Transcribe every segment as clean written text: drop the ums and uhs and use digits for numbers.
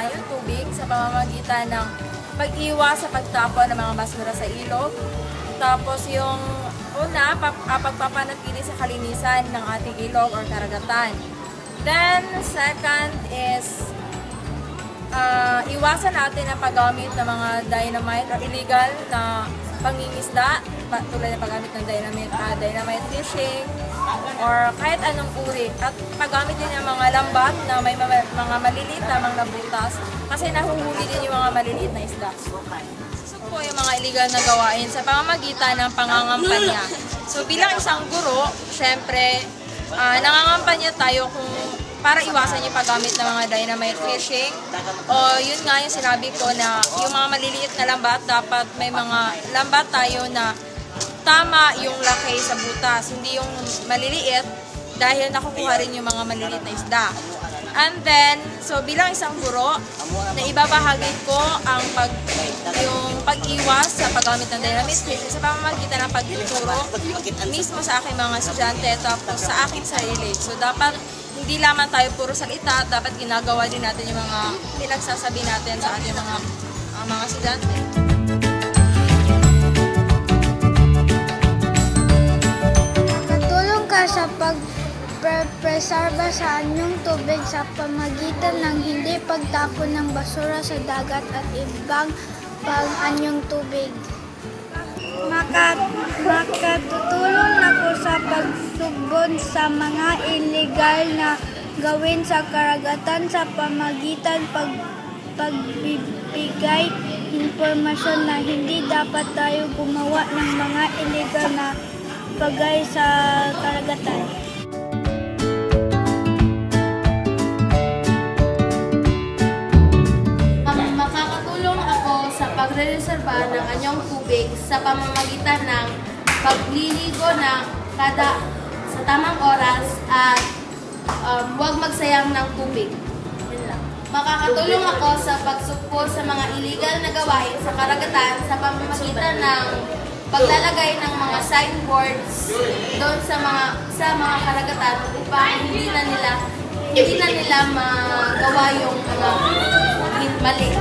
anyong tubig sa pamamagitan ng pag-iwas sa pagtapon ng mga basura sa ilog. Tapos yung una, pagpapanatili sa kalinisan ng ating ilog or karagatan. Then, second is iwasan natin ang paggamit ng mga dynamite or illegal na pangingisda, tulad ng paggamit ng dynamite fishing, or kahit anong uri. At paggamit din ng mga lambat na may mga maliliit lamang na butas kasi nahuhuli din yung mga maliliit na isda. Po yung mga illegal na gawain sa pamamagitan ng pangangampanya. So bilang isang guro, syempre, nangangampanya tayo para iwasan yung paggamit ng mga dynamite fishing. O yun nga yung sinabi ko na yung mga maliliit na lambat, dapat may mga lambat tayo na tama yung laki sa butas, hindi yung maliliit dahil nakukuha rin yung mga maliliit na isda. And then, so bilang isang guro, na ibabahagi ko ang yung pag-iwas sa paggamit ng dynamite fishing sa pamamagitan ng pagtuturo mismo sa aking mga estudyante tapos sa aking sarili. So dapat hindi lamang tayo puro salita, dapat ginagawa din natin yung mga pinagsasabi natin sa ating mga estudyante. Nakatulong ka sa preserba sa anyong tubig sa pamagitan ng hindi pagtapon ng basura sa dagat at ibang pang-anyong tubig. Makatutulong ako sa pagsugbon sa mga illegal na gawin sa karagatan sa pamagitan pagbibigay impormasyon na hindi dapat tayo gumawa ng mga illegal na bagay sa karagatan. Pagre-reserba ng anyong tubig sa pamamagitan ng pagliligo na sa tamang oras at huwag magsayang ng tubig. Makakatulong ako sa pagsukpo sa mga illegal na gawain sa karagatan sa pamamagitan ng paglalagay ng mga signboards doon sa mga karagatan upang hindi na nila magawa yung mali.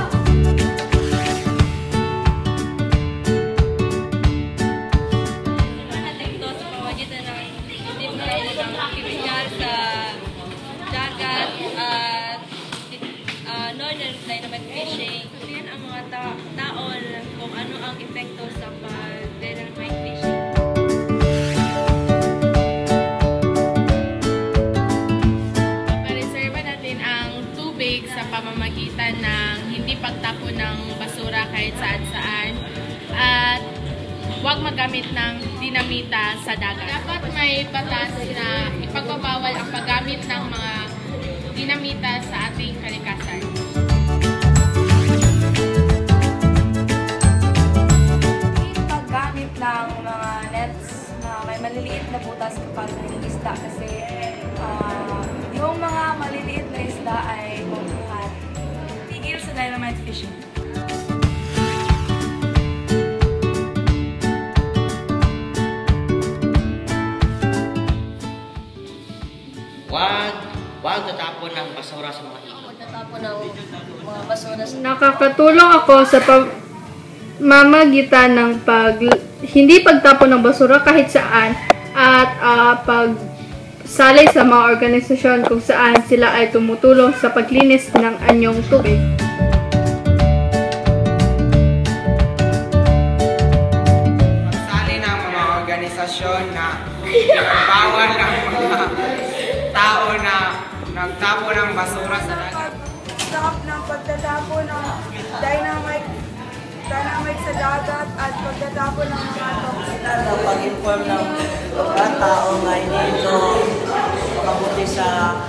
Dynamite fishing. Yan ang mga taon kung ano ang epekto sa dynamite fishing. Pareserba natin ang tubig sa pamamagitan ng hindi pagtapon ng basura kahit saan-saan at huwag magamit ng dinamita sa dagat. Dapat may batas na ipagbabawal ang paggamit ng mga dinamita sa ating kalikasan. Paggamit ng mga nets na may maliliit na butas kapag nangingisda kasi yung mga maliliit na isda ay mabuhat. Tigil sa dynamite fishing. Huwag tatapon ng basura sa mga ilog. Huwag tatapon ng mga basura sa Nakakatulong ako sa pamamagitan ng hindi pagtapon ng basura kahit saan at pagsalay sa mga organisasyon kung saan sila ay tumutulong sa paglinis ng anyong tubig. Pagsali ng mga organisasyon na bawal ng mga tao na nagtapo ng basura sa dagat. Stop ng pagtatapo ng dynamite sa dagat at pagtatapo ng mga toxic. Pag-inform ng mga tao na hindi ito makabuti sa